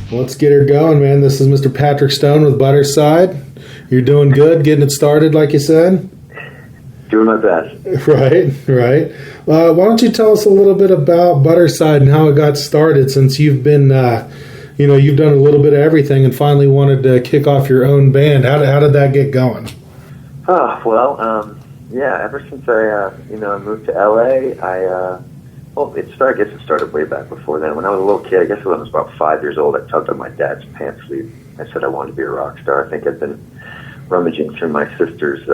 Let's get her going, man. This is Mr. Patrick Stone with Budderside. You're doing good, getting it started, like you said? Doing my best. Right. Why don't you tell us a little bit about Budderside and how it got started, since you've been, you've done a little bit of everything and finally wanted to kick off your own band. How did that get going? Ever since I moved to LA, it started way back before then. When I was a little kid, I guess when I was about 5 years old, I tugged on my dad's pants sleeve. I said I wanted to be a rock star. I think I'd been rummaging through my sister's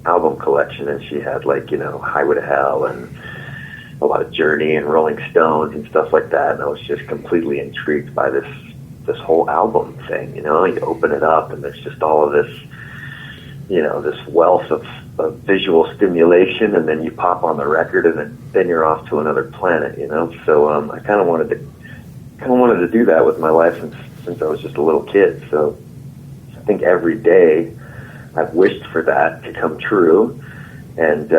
album collection, and she had Highway to Hell and a lot of Journey and Rolling Stones and stuff like that. And I was just completely intrigued by this whole album thing. You open it up and there's just all of this, this wealth of visual stimulation, and then you pop on the record, and then you're off to another planet. So I kind of wanted to do that with my life since I was just a little kid. So I think every day I've wished for that to come true. And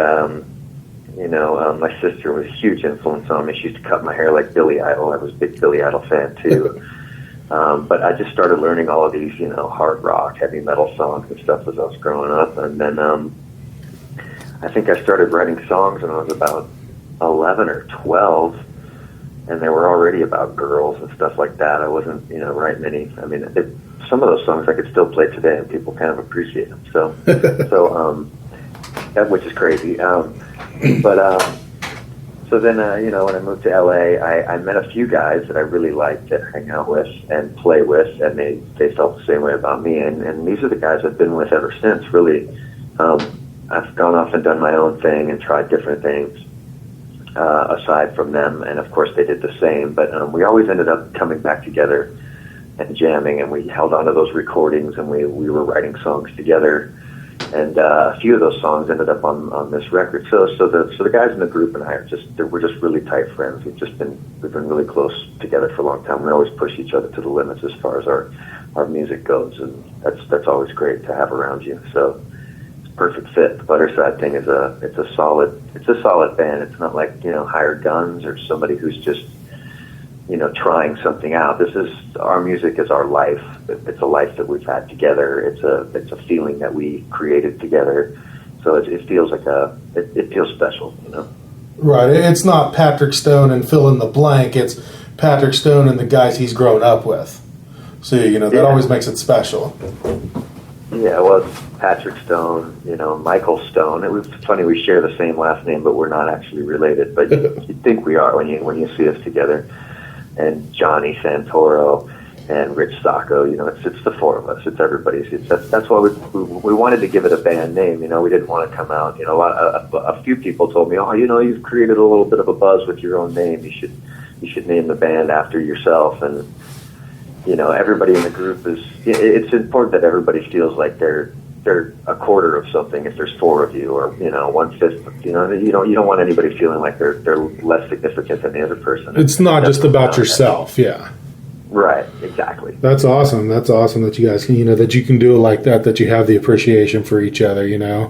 my sister was a huge influence on me. She used to cut my hair like Billy Idol. I was a big Billy Idol fan too. But I just started learning all of these, hard rock, heavy metal songs and stuff as I was growing up. And then I think I started writing songs when I was about 11 or 12, and they were already about girls and stuff like that. I wasn't, writing any. I mean, some of those songs I could still play today, and people kind of appreciate them. So, which is crazy. So then, when I moved to LA, I met a few guys that I really liked to hang out with and play with, and they felt the same way about me. And these are the guys I've been with ever since, really. I've gone off and done my own thing and tried different things aside from them, and of course they did the same. But we always ended up coming back together and jamming, and we held on to those recordings, and we were writing songs together. And a few of those songs ended up on this record. So the guys in the group and I we're just really tight friends. We've been really close together for a long time. We always push each other to the limits as far as our music goes, and that's always great to have around you. So it's a perfect fit. The Budderside thing is a solid band. It's not like hired guns or somebody who's just trying something out. Our music is our life. It's a life that we've had together. It's a feeling that we created together. So it feels like it feels special, Right. It's not Patrick Stone and fill in the blank. It's Patrick Stone and the guys he's grown up with. So that always makes it special. Yeah, well, it's Patrick Stone, Michael Stone. It was funny, we share the same last name, but we're not actually related. But you think we are when you see us together. And Johnny Santoro and Rich Sacco, it's the four of us. It's everybody's. That's why we wanted to give it a band name. We didn't want to come out. A few people told me, you've created a little bit of a buzz with your own name. You should name the band after yourself. And everybody in the group is. It's important that everybody feels like they're a quarter of something if there's four of you, or 1/5. You don't want anybody feeling like they're less significant than the other person. It's not just about yourself. Yeah. Right, exactly. That's awesome. That's awesome that you guys can, that you can do it like that. That you have the appreciation for each other. Yeah.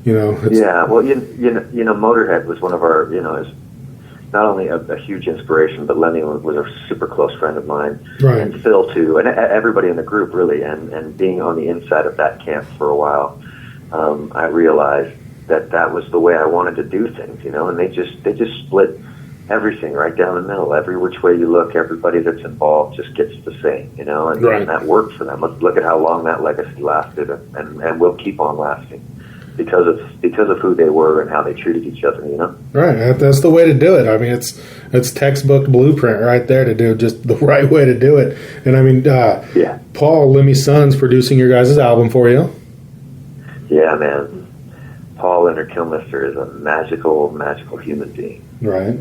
Well, Motorhead was one of our. Is not only a huge inspiration, but Lemmy was a super close friend of mine, right. And Phil too, and everybody in the group really. And being on the inside of that camp for a while, I realized that was the way I wanted to do things. And they just split everything right down the middle. Every which way you look, everybody that's involved just gets the same, and, right. And that worked for them. Look at how long that legacy lasted, and will keep on lasting because of who they were and how they treated each other. Right. That's the way to do it. I mean, it's textbook blueprint right there to do just the right way to do it. And I mean, Paul, Lemmy's son's producing your guys' album for you. Yeah, man. Paul Inder is a magical human being. Right.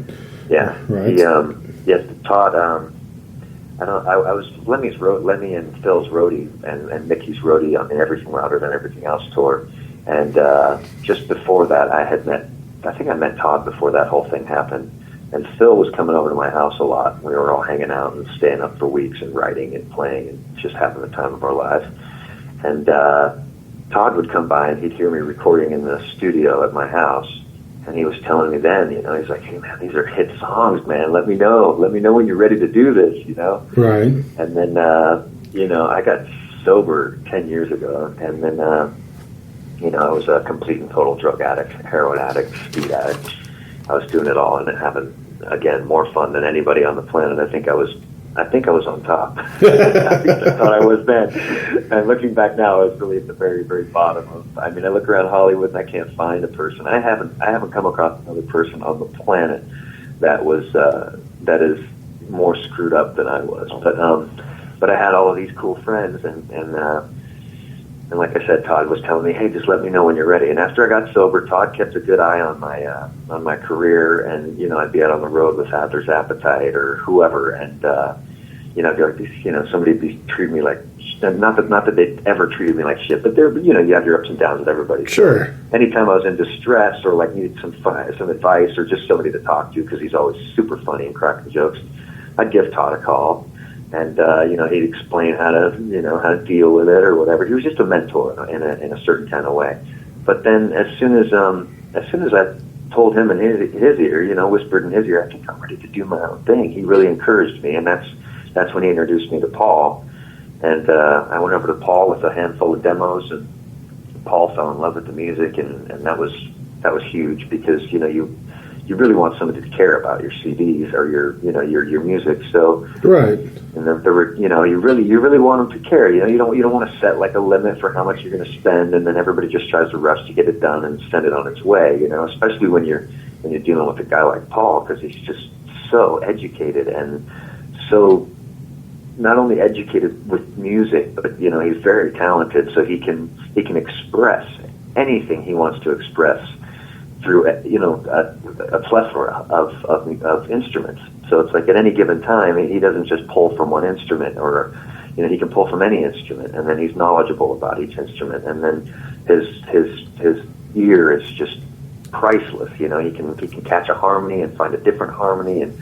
Yeah. Right. Yes, Todd. I was Lemmy and Phil's roadie and Mickey's roadie on the Everything Louder Than Everything Else tour, and just before that, I think I met Todd before that whole thing happened, and Phil was coming over to my house a lot. We were all hanging out and staying up for weeks and writing and playing and just having the time of our lives, and Todd would come by and he'd hear me recording in the studio at my house. And he was telling me then, you know, he's like, hey, man, these are hit songs, man. Let me know when you're ready to do this, you know? Right. And then, you know, I got sober 10 years ago. And then, you know, I was a complete and total drug addict, heroin addict, speed addict. I was doing it all and having, again, more fun than anybody on the planet. I think I was on top. I thought I was then. And looking back now, I was really at the very, very bottom of. I mean, I look around Hollywood and I can't find a person. I haven't come across another person on the planet that is more screwed up than I was. But I had all of these cool friends, and like I said, Todd was telling me, hey, just let me know when you're ready. And after I got sober, Todd kept a good eye on my career, and you know, I'd be out on the road with Adler's Appetite or whoever, and you know, somebody'd be treating me like not that they ever treated me like shit, but they're, you know, you have your ups and downs with everybody. Sure. So anytime I was in distress or like needed some advice or just somebody to talk to, because he's always super funny and cracking jokes, I'd give Todd a call. And you know, he'd explain how to deal with it or whatever. He was just a mentor in a certain kind of way. But then, as soon as I told him in his ear, you know, whispered in his ear, I think I'm ready to do my own thing. He really encouraged me, and that's when he introduced me to Paul. And I went over to Paul with a handful of demos, and Paul fell in love with the music, and that was huge, because you know, you really want somebody to care about your CDs or your music. So right. And you know, you really want them to care. You know, you don't want to set like a limit for how much you're going to spend, and then everybody just tries to rush to get it done and send it on its way. You know, especially when you're dealing with a guy like Paul, because he's just so educated and so not only educated with music, but you know, he's very talented. So he can express anything he wants to express through, you know, a plethora of instruments. So it's like at any given time, he doesn't just pull from one instrument, or, you know, he can pull from any instrument, and then he's knowledgeable about each instrument, and then his ear is just priceless. You know, he can catch a harmony and find a different harmony, and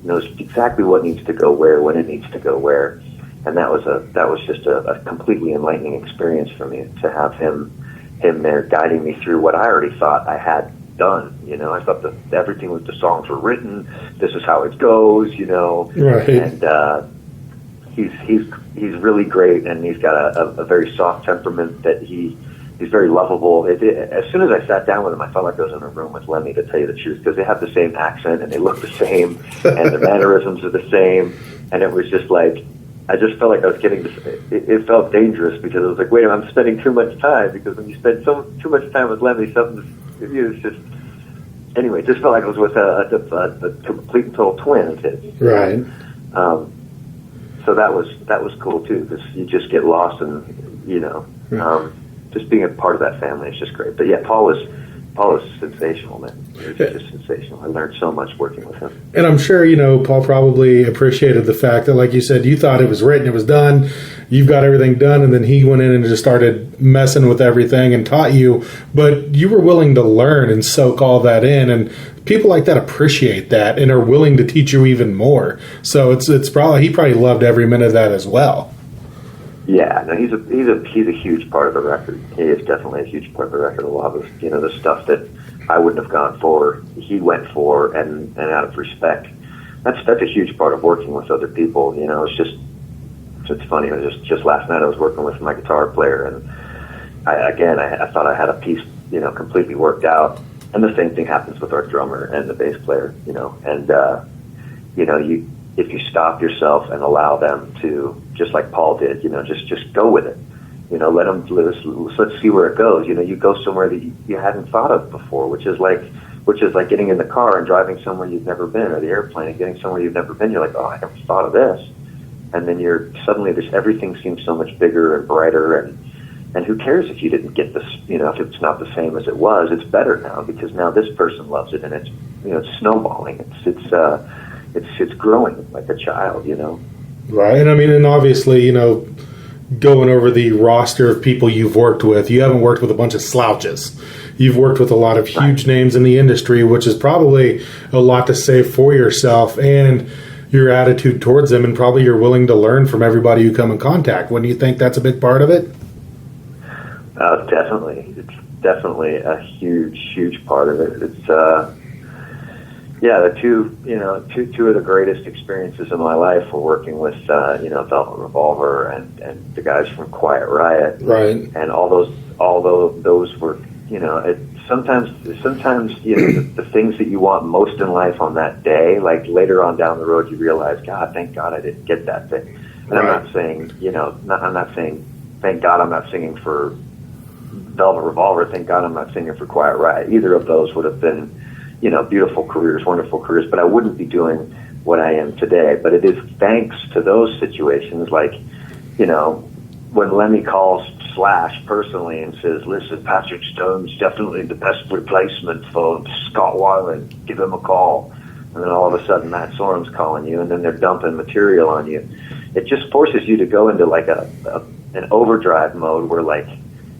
knows exactly what needs to go where, when it needs to go where. And that was just a completely enlightening experience for me, to have him there guiding me through what I already thought I had done. You know, I thought that everything with the songs were written. This is how it goes. You know, right. And he's really great, and he's got a very soft temperament that he's very lovable. As soon as I sat down with him, I felt like I was in a room with Lemmy, to tell you the truth, because they have the same accent and they look the same, and the mannerisms are the same, and it was just like, I just felt like I was getting this. It felt dangerous, because it was like, wait a minute, I'm spending too much time, because when you spend too much time with Lemmy, it's just. Anyway, it just felt like I was with a complete and total twin of his. Right. So that was cool too, because you just get lost in, you know, just being a part of that family is just great. But yeah, Paul is sensational, man. He's just sensational. I learned so much working with him. And I'm sure, you know, Paul probably appreciated the fact that, like you said, you thought it was written, it was done, you've got everything done, and then he went in and just started messing with everything and taught you. But you were willing to learn and soak all that in, and people like that appreciate that and are willing to teach you even more. So it's probably, he probably loved every minute of that as well. Yeah, no, he's a huge part of the record. He is definitely a huge part of the record. A lot of, you know, the stuff that I wouldn't have gone for, he went for, and out of respect. That's a huge part of working with other people. You know, it's funny. Just last night I was working with my guitar player, and I thought I had a piece, you know, completely worked out. And the same thing happens with our drummer and the bass player. You know, and you know, if you stop yourself and allow them to, just like Paul did, you know, just go with it. You know, let's see where it goes. You know, you go somewhere that you hadn't thought of before, which is like getting in the car and driving somewhere you've never been, or the airplane and getting somewhere you've never been. You're like, oh, I never thought of this. And then suddenly everything seems so much bigger and brighter, and who cares if you didn't get this, you know, if it's not the same as it was. It's better now, because now this person loves it, and it's, you know, it's snowballing. It's growing like a child, you know. Right. And I mean, and obviously, you know, going over the roster of people you've worked with, you haven't worked with a bunch of slouches. You've worked with a lot of huge names in the industry, which is probably a lot to say for yourself and your attitude towards them, and probably you're willing to learn from everybody you come in contact. Wouldn't you think that's a big part of it? Definitely. definitely a huge part of it. It's the two of the greatest experiences of my life were working with Velvet Revolver and the guys from Quite Riot, right? And although those were, sometimes the things that you want most in life on that day, like later on down the road, you realize, God, thank God I didn't get that thing. And right. I'm not saying thank God I'm not singing for Velvet Revolver. Thank God I'm not singing for Quiet Riot. Either of those would have been, beautiful careers, wonderful careers, but I wouldn't be doing what I am today. But it is thanks to those situations, like, when Lemmy calls Slash personally and says, listen, Patrick Stone's definitely the best replacement for Scott Weiland. Give him a call. And then all of a sudden Matt Sorum's calling you, and then they're dumping material on you. It just forces you to go into like an overdrive mode where, like,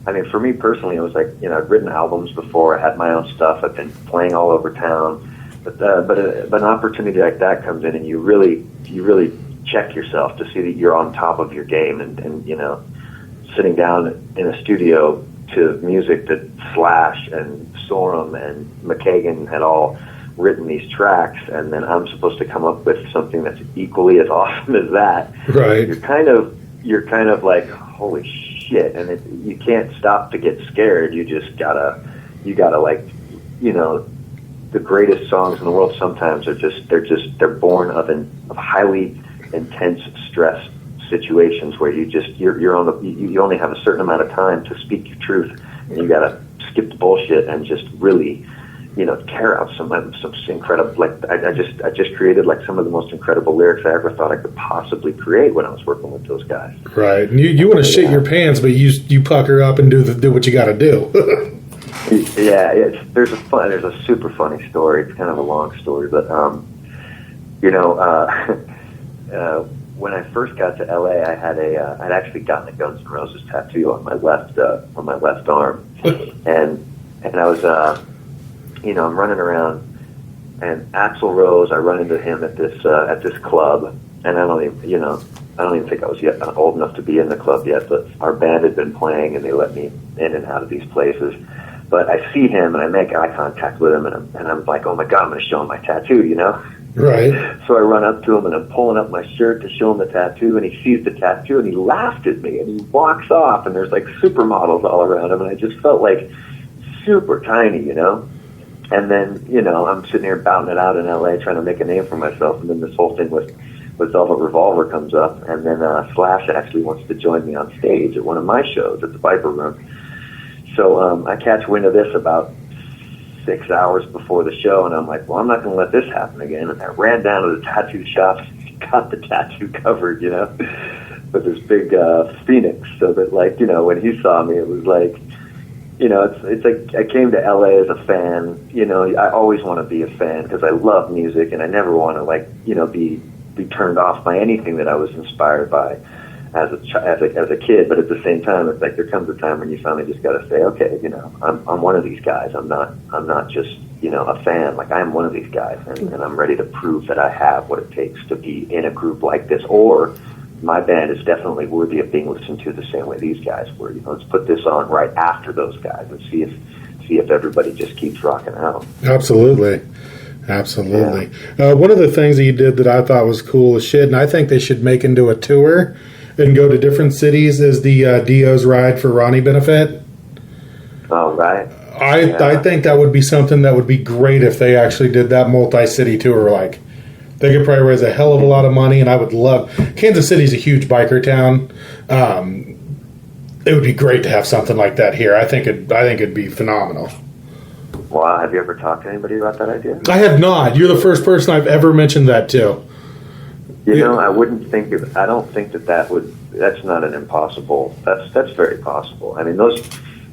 I mean, for me personally, it was like, I'd written albums before, I had my own stuff, I've been playing all over town, but an opportunity like that comes in, and you really check yourself to see that you're on top of your game, and sitting down in a studio to music that Slash and Sorum and McKagan had all written these tracks, and then I'm supposed to come up with something that's equally as awesome as that. Right. You're kind of like, holy shit, and you can't stop to get scared. You just gotta like, the greatest songs in the world sometimes are they're born of highly intense stress situations where you only have a certain amount of time to speak your truth, and you gotta skip the bullshit and just really tear out some incredible, like I just created like some of the most incredible lyrics I ever thought I could possibly create when I was working with those guys. Right. And you want to shit your pants, but you pucker up and do what you got to do. Yeah, there's a super funny story. It's kind of a long story, but when I first got to LA, I had I'd actually gotten a Guns N' Roses tattoo on my left arm, and I was I'm running around, and Axl Rose, I run into him at this club, and I don't even think I was yet old enough to be in the club yet, but our band had been playing, and they let me in and out of these places. But I see him, and I make eye contact with him, and I'm like, oh my God, I'm going to show him my tattoo, Right. So I run up to him, and I'm pulling up my shirt to show him the tattoo, and he sees the tattoo, and he laughed at me, and he walks off, and there's like supermodels all around him, and I just felt like super tiny, And then, I'm sitting here bouting it out in LA trying to make a name for myself, and then this whole thing with Velvet Revolver comes up, and then Slash actually wants to join me on stage at one of my shows at the Viper Room. So I catch wind of this about 6 hours before the show, and I'm like, well, I'm not going to let this happen again. And I ran down to the tattoo shop, got the tattoo covered, with this big phoenix, so that, like, when he saw me, it was like, it's like I came to LA as a fan. I always want to be a fan because I love music, and I never want to, like, be turned off by anything that I was inspired by as a kid. But at the same time, it's like there comes a time when you finally just got to say, okay, I'm one of these guys. I'm not just a fan. Like, I'm one of these guys, and I'm ready to prove that I have what it takes to be in a group like this, or my band is definitely worthy of being listened to the same way these guys were. Let's put this on right after those guys and see if everybody just keeps rocking out. Absolutely. Yeah. One of the things that you did that I thought was cool as shit, and I think they should make into a tour and go to different cities, is the Dio's Ride for Ronnie benefit. Oh, right. I think that would be something that would be great if they actually did that multi-city tour. Like, they could probably raise a hell of a lot of money, and I would love... Kansas City's a huge biker town. It would be great to have something like that here. I think it'd be phenomenal. Wow, have you ever talked to anybody about that idea? I have not. You're the first person I've ever mentioned that to. I wouldn't think of... I don't think that would... That's not an impossible... That's very possible. I mean, those...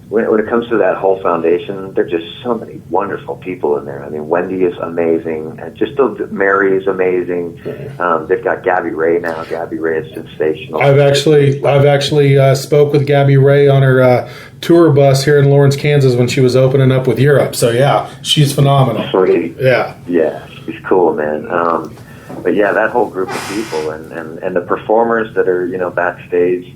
When it comes to that whole foundation, there are just so many wonderful people in there. I mean, Wendy is amazing, and Mary is amazing. They've got Gabby Ray now. Gabby Ray is sensational. I've actually spoke with Gabby Ray on her tour bus here in Lawrence, Kansas, when she was opening up with Europe. So yeah, she's phenomenal. Sweet. Yeah, she's cool, man. But yeah, that whole group of people and the performers that are backstage,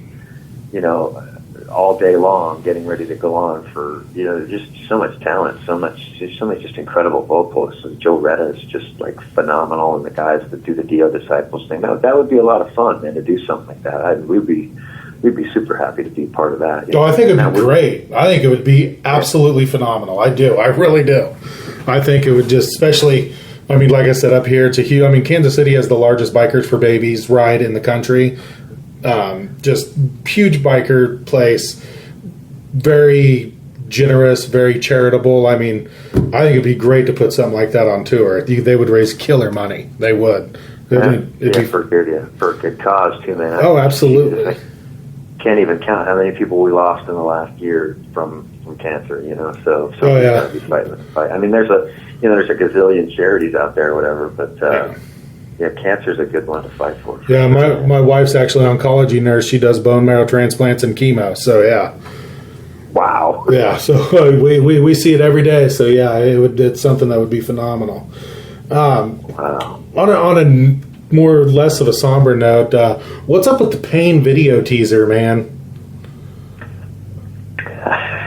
all day long, getting ready to go on for, just so much talent, so many just incredible vocalists. And Joe Retta is just like phenomenal, and the guys that do the Dio Disciples thing. That would be a lot of fun, man, to do something like that. We'd be super happy to be part of that. I think it'd be great. I think it would be absolutely phenomenal. I do. I really do. I think it would just, especially, I mean, like I said, up here, it's a huge, I mean, Kansas City has the largest Bikers for Babies ride in the country. Just huge biker place, very generous, very charitable. I mean, I think it'd be great to put something like that on tour. They would raise killer money. They would. For a good cause too, man. Oh, absolutely. I can't even count how many people we lost in the last year from cancer. So yeah, be fighting the fight. I mean, there's a gazillion charities out there, or whatever, but. Yeah, cancer's a good one to fight for. Yeah, my wife's actually an oncology nurse. She does bone marrow transplants and chemo. So yeah. Wow. Yeah, so we see it every day. So yeah, it's something that would be phenomenal. Wow. On a more or less of a somber note, what's up with the Pain video teaser, man?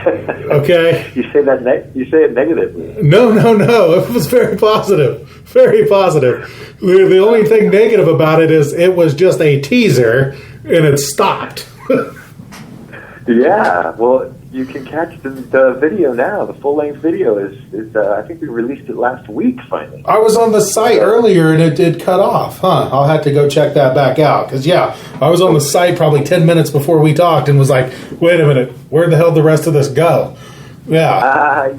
Okay. You say it negatively. No. It was very positive. Very positive. The only thing negative about it is it was just a teaser and it stopped. Yeah. Well, you can catch the video now. The full-length video is I think we released it last week, finally. I was on the site earlier and it did cut off. I'll have to go check that back out. Because, yeah, I was on the site probably 10 minutes before we talked and was like, wait a minute, where the hell did the rest of this go? Yeah.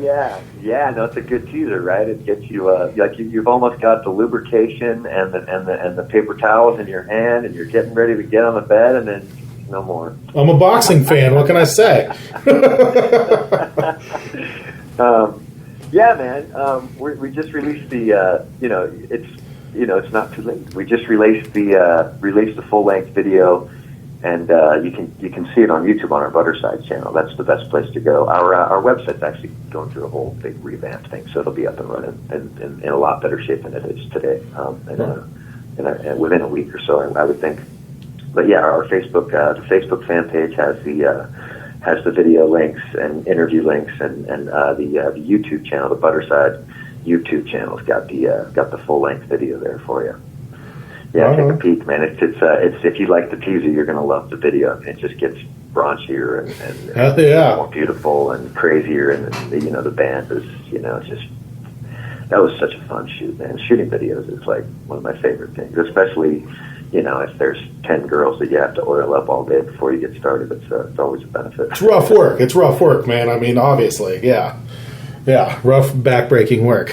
Yeah. No, it's a good teaser, right? It gets you like you've almost got the lubrication and the paper towels in your hand, and you're getting ready to get on the bed, and then no more. I'm a boxing fan. What can I say? Yeah, man. We just released the. It's not too late. We just released the full length video. And you can see it on YouTube on our Budderside channel. That's the best place to go. Our website's actually going through a whole big revamp thing, so it'll be up and running and in a lot better shape than it is today. Within a week or so, I would think. But yeah, our Facebook the Facebook fan page has the video links and interview links, and the YouTube channel, the Budderside YouTube channel's got the full length video there for you. Yeah, take a peek, man. It's if you like the teaser, you're gonna love the video. It just gets raunchier and more beautiful and crazier, and the band is it's just, that was such a fun shoot, man. Shooting videos is like one of my favorite things, especially if there's 10 girls that you have to oil up all day before you get started. It's always a benefit. It's rough work, man. I mean, obviously, yeah, rough backbreaking work.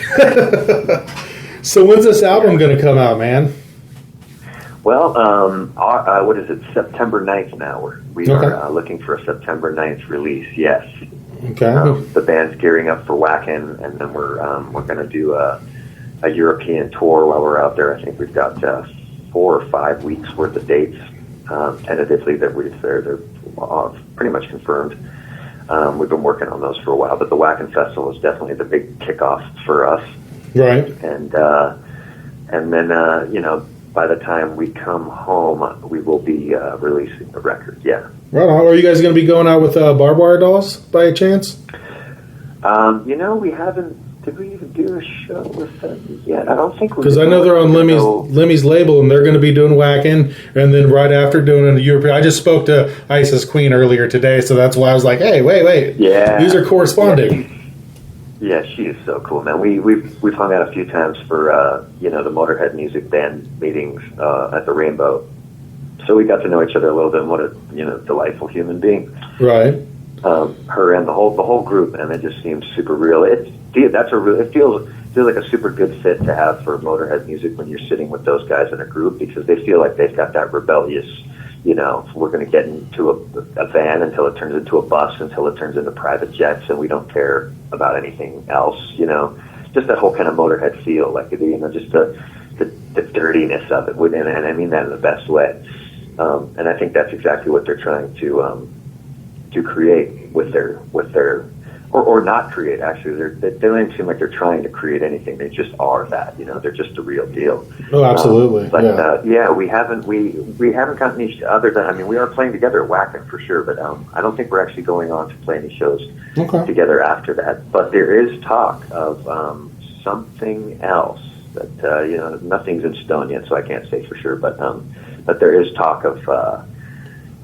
So when's this album gonna come out, man? Well, what is it? September 9th now. We are looking for a September 9th release. Yes. Okay. The band's gearing up for Wacken, and then we're going to do a European tour while we're out there. I think we've got 4 or 5 weeks worth of dates tentatively that they're pretty much confirmed. We've been working on those for a while, but the Wacken Festival is definitely the big kickoff for us. Right. And then by the time we come home, we will be releasing the record. Yeah. Right on. Are you guys going to be going out with Barbed Wire Dolls by a chance? We haven't. Did we even do a show with them yet? I don't think we. Because I know they're on Lemmy's label, and they're going to be doing Wacken, and then right after doing a European. I just spoke to Isis Queen earlier today, so that's why I was like, "Hey, wait, yeah, these are corresponding." Yeah, she is so cool, man. We've hung out a few times for the Motorhead music band meetings at the Rainbow, so we got to know each other a little bit. And what a delightful human being, right? Her and the whole group, and it just seems super real. It feels like a super good fit to have for Motorhead music when you're sitting with those guys in a group, because they feel like they've got that rebellious. We're going to get into a van until it turns into a bus, until it turns into private jets, and we don't care about anything else. Just that whole kind of Motorhead feel, like just the dirtiness of it, and I mean that in the best way. And I think that's exactly what they're trying to create with their or not create. Actually, they don't even seem like they're trying to create anything. They just are that. They're just the real deal. Oh, absolutely. We haven't gotten any other than, I mean, we are playing together at Wacken for sure, but I don't think we're actually going on to play any shows together after that. But there is talk of something else that nothing's in stone yet, so I can't say for sure. But there is talk of a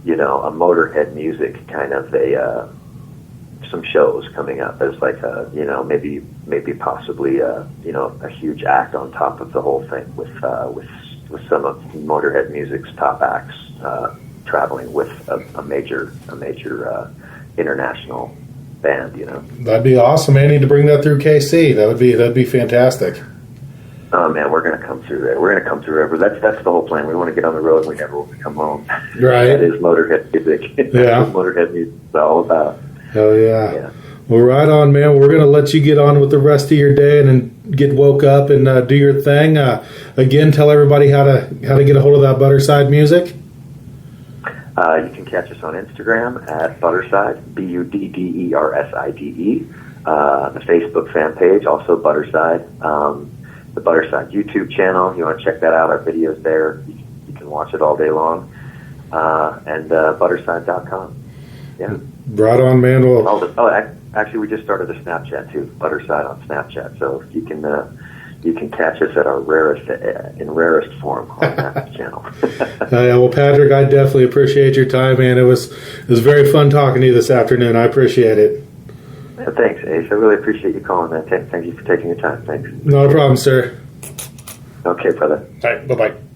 Motorhead music kind of some shows coming up as like maybe possibly a huge act on top of the whole thing with some of Motorhead music's top acts traveling with a major international band. That'd be awesome. I need to bring that through KC. That'd be fantastic. Oh man, we're gonna come through there. We're gonna come through there. That's the whole plan. We want to get on the road. We never want to come home. Right. That is Motorhead music. Yeah. That's what Motorhead music is all about. Hell yeah. Well, right on, man. We're going to let you get on with the rest of your day and then get woke up and do your thing. Again, tell everybody how to get a hold of that Budderside music. You can catch us on Instagram at Budderside, Budderside. The Facebook fan page, also Budderside. The Budderside YouTube channel, if you want to check that out, our video's there. You can watch it all day long. And Budderside.com. Yeah. Right on, man. Well, actually, we just started a Snapchat too, Budderside on Snapchat. So you can catch us at our rarest form on that channel. Well, Patrick, I definitely appreciate your time, man. It was very fun talking to you this afternoon. I appreciate it. Thanks, Ace. I really appreciate you calling, man. Thank you for taking your time. Thanks. No problem, sir. Okay, brother. All right. Bye-bye.